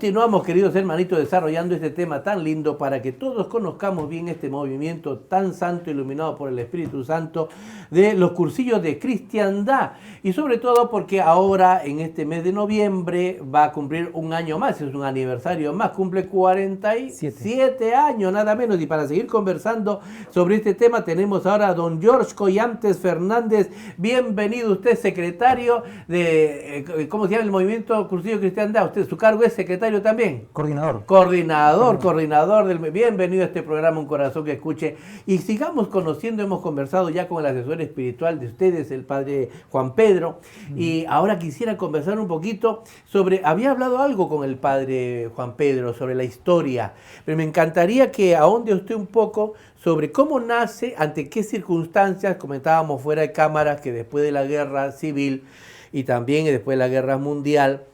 continuamos, queridos hermanitos, desarrollando este tema tan lindo para que todos conozcamos bien este movimiento tan santo, iluminado por el Espíritu Santo, de los cursillos de cristiandad. Y sobre todo porque ahora, en este mes de noviembre, va a cumplir un año más, es un aniversario más, cumple 47 años, nada menos. Y para seguir conversando sobre este tema, tenemos ahora a don George Collantes Fernández. Bienvenido, usted secretario de, ¿cómo se llama el movimiento Cursillo de Cristiandad? Usted, su cargo es secretario también. Coordinador del... Bienvenido a este programa, Un Corazón que Escuche. Y sigamos conociendo, hemos conversado ya con el asesor espiritual de ustedes, el padre Juan Pedro. Y ahora quisiera conversar un poquito sobre... Había hablado algo con el padre Juan Pedro sobre la historia, pero me encantaría que ahonde usted un poco sobre cómo nace, ante qué circunstancias. Comentábamos fuera de cámaras que después de la guerra civil y también después de la guerra mundial,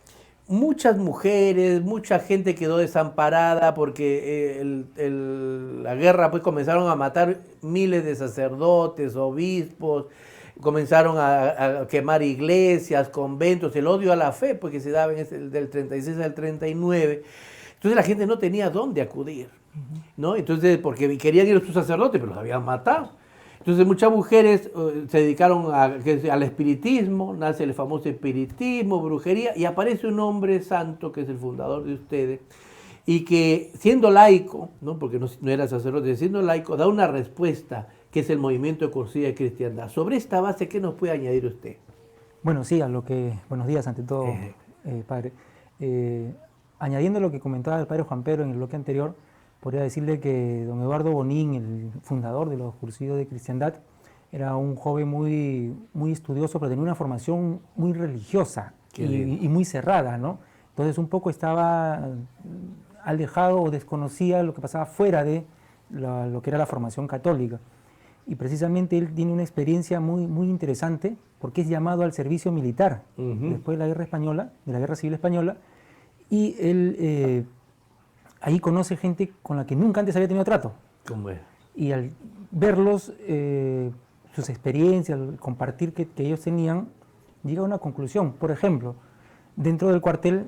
muchas mujeres, mucha gente quedó desamparada porque la guerra, pues comenzaron a matar miles de sacerdotes, obispos, comenzaron a quemar iglesias, conventos, el odio a la fe, pues que se daba del 36 al 39. Entonces la gente no tenía dónde acudir, ¿no? Entonces, porque querían ir a sus sacerdotes, pero los habían matado. Entonces muchas mujeres se dedicaron al espiritismo, nace el famoso espiritismo, brujería, y aparece un hombre santo que es el fundador de ustedes, y que siendo laico, ¿no? Porque no era sacerdote, siendo laico, da una respuesta que es el movimiento de Cursillo de Cristiandad. Sobre esta base, ¿qué nos puede añadir usted? Bueno, sí, buenos días ante todo, padre. Añadiendo lo que comentaba el padre Juan Pedro en el bloque anterior, podría decirle que don Eduardo Bonín, el fundador de los Cursillos de Cristiandad, era un joven muy estudioso, pero tenía una formación muy religiosa y muy cerrada, ¿no? Entonces un poco estaba alejado o desconocía lo que pasaba fuera de lo que era la formación católica. Y precisamente él tiene una experiencia muy interesante porque es llamado al servicio militar después de la guerra española, de la guerra civil española, y él... ahí conoce gente con la que nunca antes había tenido trato. ¿Cómo es? Y al verlos, sus experiencias, el compartir que ellos tenían, llega a una conclusión. Por ejemplo, dentro del cuartel,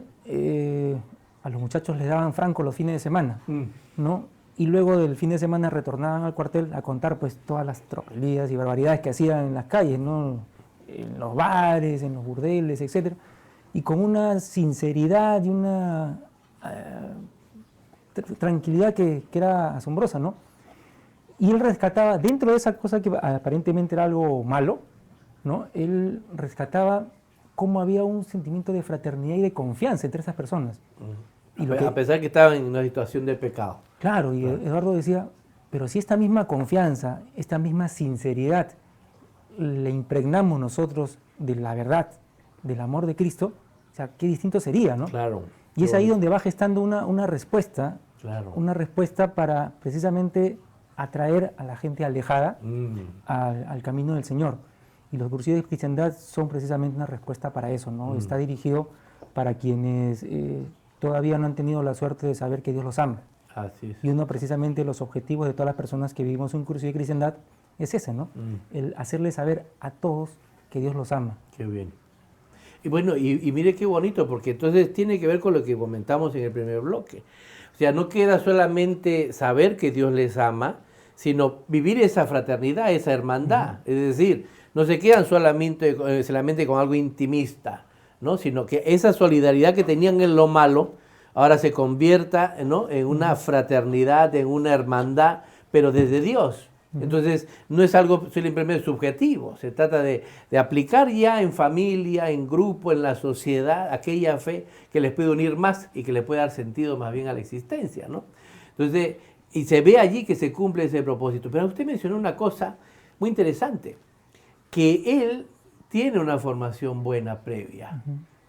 a los muchachos les daban franco los fines de semana, ¿no? Y luego del fin de semana retornaban al cuartel a contar pues todas las tropelías y barbaridades que hacían en las calles, ¿no? En los bares, en los burdeles, etc. Y con una sinceridad y una... tranquilidad que era asombrosa, ¿no? Y él rescataba, dentro de esa cosa que aparentemente era algo malo, ¿no? Él rescataba cómo había un sentimiento de fraternidad y de confianza entre esas personas. A pesar que estaban en una situación de pecado. Claro, y Eduardo decía, pero si esta misma confianza, esta misma sinceridad, le impregnamos nosotros de la verdad, del amor de Cristo, o sea, qué distinto sería, ¿no? Claro. Y es ahí donde va gestando una respuesta, una respuesta para precisamente atraer a la gente alejada al camino del Señor. Y los Cursillos de Cristiandad son precisamente una respuesta para eso, ¿no? Está dirigido para quienes todavía no han tenido la suerte de saber que Dios los ama. Así es. Y uno precisamente los objetivos de todas las personas que vivimos un Cursillo de Cristiandad es ese, ¿no? El hacerles saber a todos que Dios los ama. Qué bien. Y bueno, y mire qué bonito, porque entonces tiene que ver con lo que comentamos en el primer bloque. O sea, no queda solamente saber que Dios les ama, sino vivir esa fraternidad, esa hermandad. Es decir, no se quedan solamente con algo intimista, ¿no? Sino que esa solidaridad que tenían en lo malo, ahora se convierta, ¿no? En una fraternidad, en una hermandad, pero desde Dios. Entonces, no es algo simplemente subjetivo, se trata de aplicar ya en familia, en grupo, en la sociedad, aquella fe que les puede unir más y que les puede dar sentido más bien a la existencia, ¿no? Entonces, y se ve allí que se cumple ese propósito. Pero usted mencionó una cosa muy interesante, que él tiene una formación buena previa,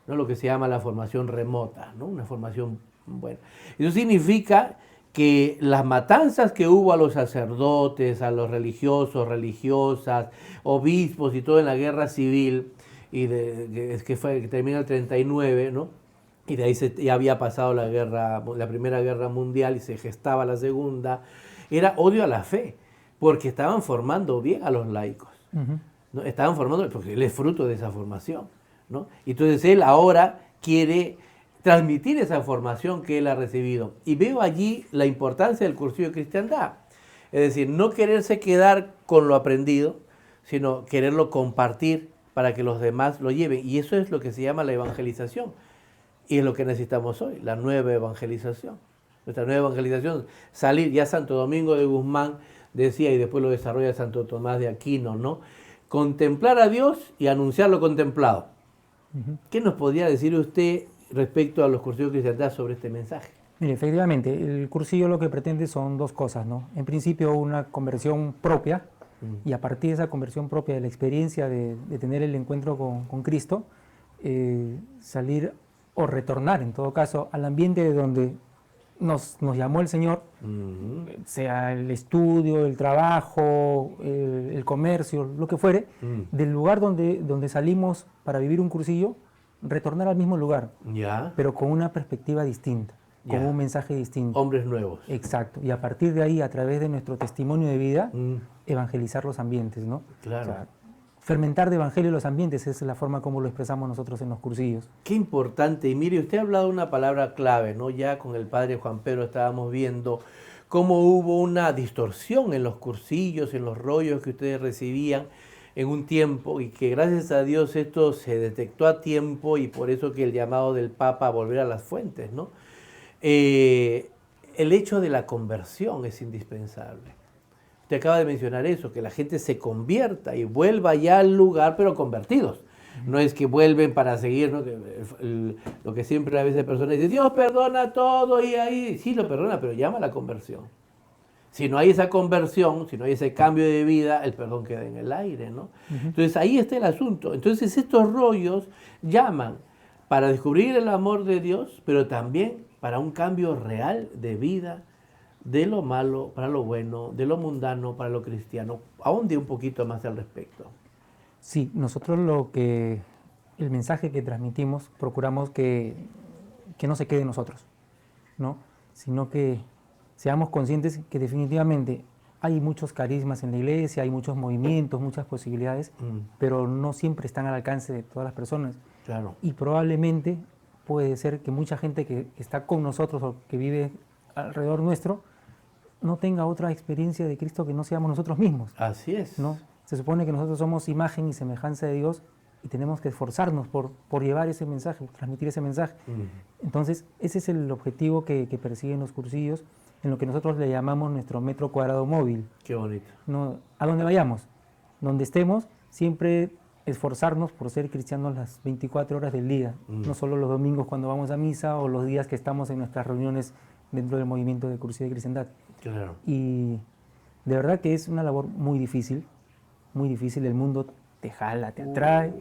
¿no? Lo que se llama la formación remota, ¿no? Una formación buena. Eso significa que las matanzas que hubo a los sacerdotes, a los religiosos, religiosas, obispos y todo en la guerra civil, y que termina el 39, ¿no? Y de ahí ya había pasado la Primera Guerra Mundial y se gestaba la Segunda, era odio a la fe, porque estaban formando bien a los laicos, ¿no? Estaban formando, porque él es fruto de esa formación, ¿no? Y entonces él ahora quiere transmitir esa formación que él ha recibido. Y veo allí la importancia del cursillo de cristiandad. Es decir, no quererse quedar con lo aprendido, sino quererlo compartir para que los demás lo lleven. Y eso es lo que se llama la evangelización. Y es lo que necesitamos hoy, la nueva evangelización. Nuestra nueva evangelización, salir, ya Santo Domingo de Guzmán decía, y después lo desarrolla Santo Tomás de Aquino, ¿no? Contemplar a Dios y anunciar lo contemplado. ¿Qué nos podría decir usted respecto a los cursillos de cristiandad sobre este mensaje? Mire, efectivamente, el cursillo lo que pretende son dos cosas, ¿no? En principio, una conversión propia, y a partir de esa conversión propia, de la experiencia de tener el encuentro con Cristo, salir o retornar, en todo caso, al ambiente de donde nos llamó el Señor, sea el estudio, el trabajo, el comercio, lo que fuere, del lugar donde salimos para vivir un cursillo, retornar al mismo lugar, pero con una perspectiva distinta, con un mensaje distinto. Hombres nuevos. Exacto, y a partir de ahí, a través de nuestro testimonio de vida, evangelizar los ambientes, ¿no? Claro. O sea, fermentar de evangelio los ambientes es la forma como lo expresamos nosotros en los cursillos. Qué importante. Y mire, usted ha hablado de una palabra clave, ¿no? Ya con el padre Juan Pedro estábamos viendo cómo hubo una distorsión en los cursillos, en los rollos que ustedes recibían en un tiempo, y que gracias a Dios esto se detectó a tiempo, y por eso que el llamado del Papa a volver a las fuentes, ¿no? El hecho de la conversión es indispensable. Usted acaba de mencionar eso, que la gente se convierta y vuelva ya al lugar, pero convertidos. No es que vuelven para seguir, ¿no? Lo que siempre a veces personas dicen, Dios perdona todo, y ahí sí lo perdona, pero llama a la conversión. Si no hay esa conversión, si no hay ese cambio de vida, el perdón queda en el aire, ¿no? Entonces ahí está el asunto. Entonces estos rollos llaman para descubrir el amor de Dios, pero también para un cambio real de vida, de lo malo para lo bueno, de lo mundano para lo cristiano. Ahonde un poquito más al respecto. Sí, nosotros el mensaje que transmitimos, procuramos que no se quede en nosotros, ¿no? Sino que seamos conscientes que definitivamente hay muchos carismas en la iglesia, hay muchos movimientos, muchas posibilidades, pero no siempre están al alcance de todas las personas. Claro. Y probablemente puede ser que mucha gente que está con nosotros o que vive alrededor nuestro no tenga otra experiencia de Cristo que no seamos nosotros mismos. Así es. ¿No? Se supone que nosotros somos imagen y semejanza de Dios y tenemos que esforzarnos por llevar ese mensaje, por transmitir ese mensaje. Entonces, ese es el objetivo que persiguen los cursillos, en lo que nosotros le llamamos nuestro metro cuadrado móvil. Qué bonito. ¿No? A donde vayamos, donde estemos, siempre esforzarnos por ser cristianos las 24 horas del día, no solo los domingos cuando vamos a misa o los días que estamos en nuestras reuniones dentro del movimiento de Cursillo de Cristiandad. Claro. Y de verdad que es una labor muy difícil, el mundo te jala, te atrae,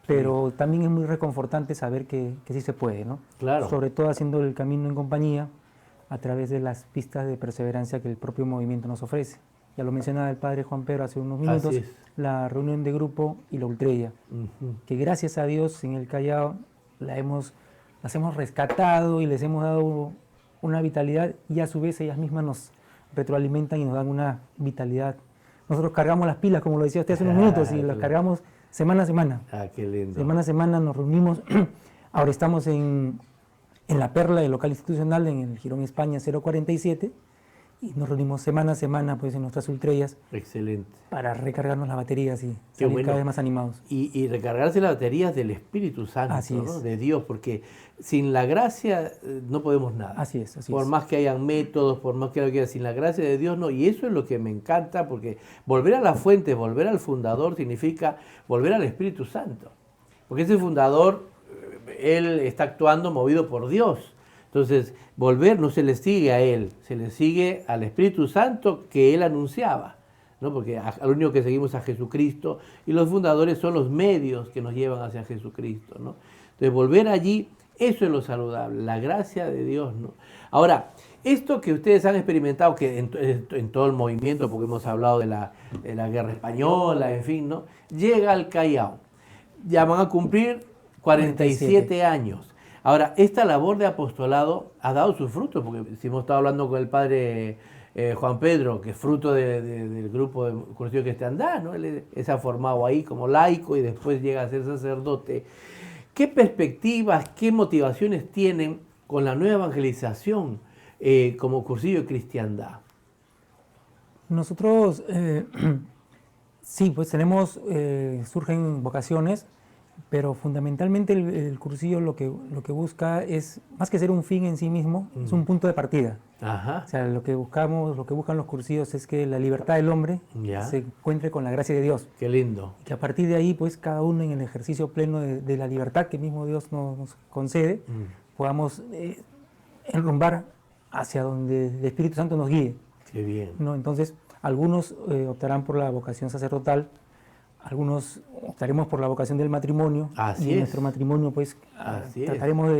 pero también es muy reconfortante saber que sí se puede, ¿no? Claro. Sobre todo haciendo el camino en compañía a través de las pistas de perseverancia que el propio movimiento nos ofrece. Ya lo mencionaba el padre Juan Pedro hace unos minutos, la reunión de grupo y la ultrella, que gracias a Dios en el Callao las hemos rescatado y les hemos dado una vitalidad, y a su vez ellas mismas nos retroalimentan y nos dan una vitalidad. Nosotros cargamos las pilas, como lo decía usted hace unos minutos, y las cargamos semana a semana. Ah, qué lindo. Semana a semana nos reunimos. Ahora estamos en La Perla, el local institucional, en el Girón España 047, y nos reunimos semana a semana pues, en nuestras ultrellas. Excelente. Para recargarnos las baterías y salir cada vez más animados. Y recargarse las baterías del Espíritu Santo, ¿no? De Dios, porque sin la gracia no podemos nada. Así es. Por más que hayan métodos, por más que lo quieran, sin la gracia de Dios no. Y eso es lo que me encanta, porque volver a la fuente, volver al fundador, significa volver al Espíritu Santo. Porque ese fundador, él está actuando movido por Dios. Entonces, volver no se le sigue a él, se le sigue al Espíritu Santo que él anunciaba, ¿no? Porque al único que seguimos a Jesucristo, y los fundadores son los medios que nos llevan hacia Jesucristo, ¿no? Entonces, volver allí, eso es lo saludable, la gracia de Dios, ¿no? Ahora, esto que ustedes han experimentado, que en todo el movimiento, porque hemos hablado de la guerra española, en fin, ¿no? Llega al Callao, ya van a cumplir 47 años. Ahora, esta labor de apostolado ha dado sus frutos, porque si hemos estado hablando con el padre Juan Pedro, que es fruto del grupo de Cursillo de Cristiandad, ¿no? Él se ha formado ahí como laico y después llega a ser sacerdote. ¿Qué perspectivas, qué motivaciones tienen con la nueva evangelización como cursillo de cristiandad? Nosotros, sí, pues tenemos, surgen vocaciones, pero fundamentalmente el cursillo lo que busca es, más que ser un fin en sí mismo, es un punto de partida. Ajá, O sea, lo que buscamos, lo que buscan los cursillos es que la libertad del hombre ya, se encuentre con la gracia de Dios. qué lindo. Que a partir de ahí, pues cada uno en el ejercicio pleno de la libertad que mismo Dios nos concede, podamos enrumbar hacia donde el Espíritu Santo nos guíe. Qué bien. ¿No? Entonces, algunos optarán por la vocación sacerdotal, algunos optaremos por la vocación del matrimonio. Así y en es. nuestro matrimonio, pues, Así trataremos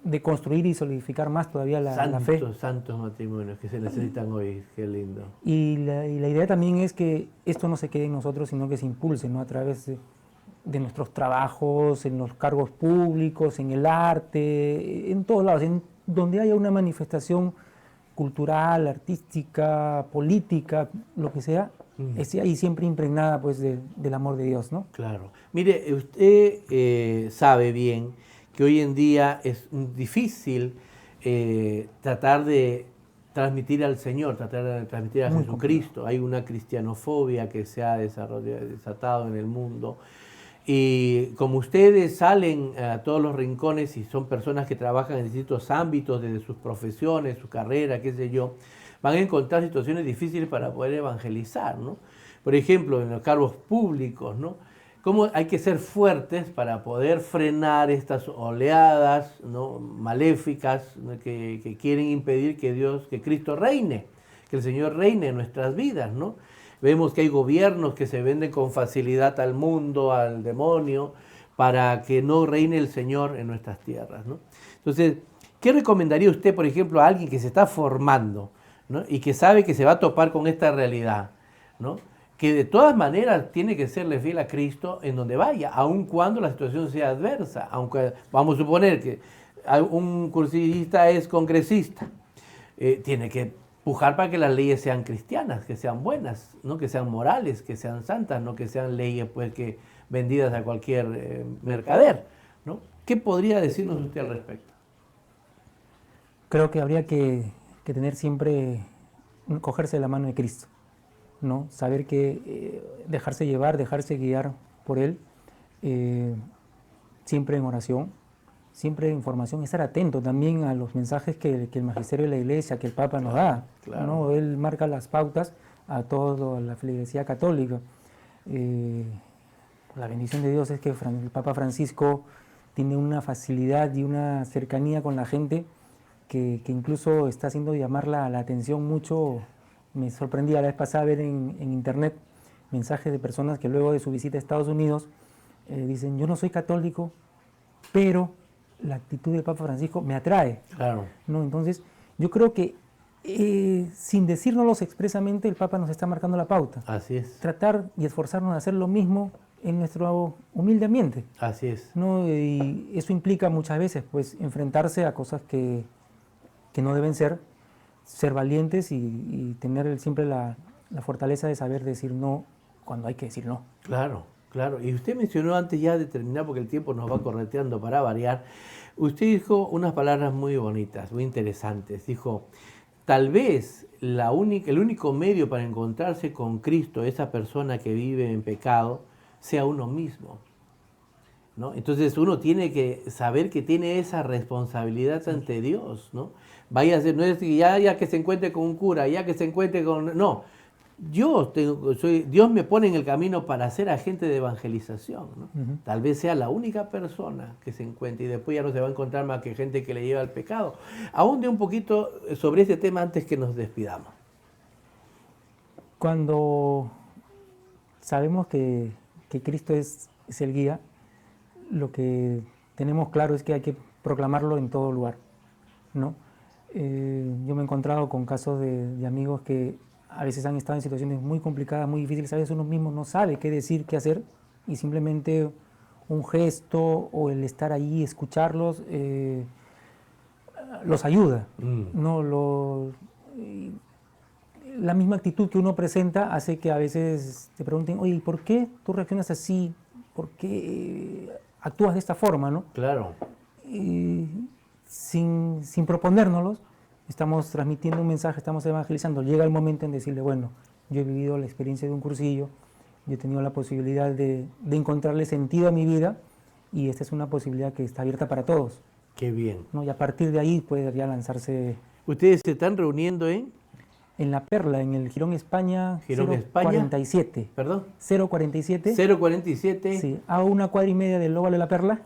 de construir y solidificar más todavía la fe. Santos matrimonios que se necesitan hoy, qué lindo. Y la idea también es que esto no se quede en nosotros, sino que se impulse, ¿no? A través de nuestros trabajos, en los cargos públicos, en el arte, en todos lados, en donde haya una manifestación cultural, artística, política, lo que sea, esté ahí siempre impregnada pues del amor de Dios, ¿no? Claro. Mire, usted sabe bien que hoy en día es difícil tratar de transmitir al Señor, tratar de transmitir a Muy Jesucristo. Hay una cristianofobia que se ha desatado en el mundo. Y como ustedes salen a todos los rincones y son personas que trabajan en distintos ámbitos, desde sus profesiones, su carrera, qué sé yo, van a encontrar situaciones difíciles para poder evangelizar, ¿no? Por ejemplo, en los cargos públicos, ¿no? Cómo hay que ser fuertes para poder frenar estas oleadas, ¿no?, maléficas, ¿no?, que quieren impedir que Cristo reine, que el Señor reine en nuestras vidas, ¿no? Vemos que hay gobiernos que se venden con facilidad al mundo, al demonio, para que no reine el Señor en nuestras tierras, ¿no? Entonces, ¿qué recomendaría usted, por ejemplo, a alguien que se está formando, ¿no?, y que sabe que se va a topar con esta realidad, ¿no?, que de todas maneras tiene que serle fiel a Cristo en donde vaya, aun cuando la situación sea adversa? Aunque vamos a suponer que un cursillista es congresista, tiene que pujar para que las leyes sean cristianas, que sean buenas, ¿no?, que sean morales, que sean santas, no que sean leyes pues que vendidas a cualquier mercader, ¿no? ¿Qué podría decirnos usted al respecto? Creo que habría que tener siempre, cogerse de la mano de Cristo, ¿no? Saber que dejarse llevar, dejarse guiar por Él, siempre en oración, siempre en formación, estar atento también a los mensajes que el magisterio de la Iglesia, que el Papa nos da, claro. ¿no? Él marca las pautas a toda la feligresía católica. La bendición de Dios es que el Papa Francisco tiene una facilidad y una cercanía con la gente que incluso está haciendo llamar la atención mucho. Me sorprendía la vez pasada ver en internet mensajes de personas que luego de su visita a Estados Unidos dicen: yo no soy católico, pero la actitud del Papa Francisco me atrae. Claro. ¿No? Entonces, yo creo que sin decírnoslo expresamente, el Papa nos está marcando la pauta. Así es. Tratar y esforzarnos de hacer lo mismo en nuestro humilde ambiente. Así es. ¿No? Y eso implica muchas veces pues enfrentarse a cosas que no deben ser valientes y tener siempre la fortaleza de saber decir no cuando hay que decir no. Claro, claro. Y usted mencionó antes ya de terminar, porque el tiempo nos va correteando para variar, usted dijo unas palabras muy bonitas, muy interesantes. Dijo: tal vez el único medio para encontrarse con Cristo, esa persona que vive en pecado, sea uno mismo, ¿no? Entonces uno tiene que saber que tiene esa responsabilidad ante Dios, ¿no? Vaya a ser, no es que ya que se encuentre con un cura, ya que se encuentre con... No, Dios me pone en el camino para ser agente de evangelización, ¿no? Tal vez sea la única persona que se encuentre, y después ya no se va a encontrar más que gente que le lleva al pecado. Ahonde un poquito sobre este tema antes que nos despidamos. Cuando sabemos que Cristo es el guía, lo que tenemos claro es que hay que proclamarlo en todo lugar, ¿no? Yo me he encontrado con casos de amigos que a veces han estado en situaciones muy complicadas, muy difíciles. A veces uno mismo no sabe qué decir, qué hacer, y simplemente un gesto o el estar ahí, escucharlos, los ayuda, ¿no? La misma actitud que uno presenta hace que a veces te pregunten: oye, ¿por qué tú reaccionas así? ¿Por qué actúas de esta forma, ¿no? Claro. Y sin proponérnoslos, estamos transmitiendo un mensaje, estamos evangelizando. Llega el momento en decirle, bueno, yo he vivido la experiencia de un cursillo, yo he tenido la posibilidad de encontrarle sentido a mi vida y esta es una posibilidad que está abierta para todos. Qué bien. ¿No? Y a partir de ahí puede ya lanzarse... ¿Ustedes se están reuniendo en? En La Perla, en el Girón España, Girón España. 047. ¿Perdón? 047. 047. Sí, a 1,5 cuadras del óvalo de La Perla.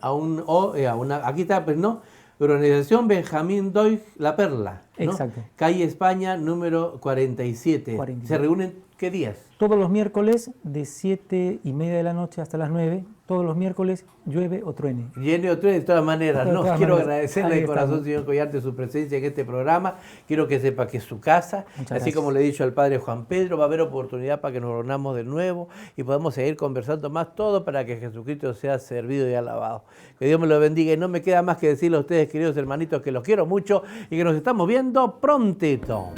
Aquí está, pues no, Organización Benjamín Doig La Perla, ¿no? Exacto. Calle España, número 47. 47. ¿Se reúnen qué días? Todos los miércoles de 7:30 de la noche hasta las 9. Todos los miércoles, llueve o truene. Llene otro de todas maneras, ¿no? todas Quiero maneras. agradecerle Ahí de corazón, estamos. señor Collarte, su presencia en este programa. Quiero que sepa que es su casa. Muchas Así gracias. como le he dicho al padre Juan Pedro, va a haber oportunidad para que nos reunamos de nuevo y podamos seguir conversando más, todo para que Jesucristo sea servido y alabado. Que Dios me lo bendiga y no me queda más que decirle a ustedes, queridos hermanitos, que los quiero mucho y que nos estamos viendo prontito.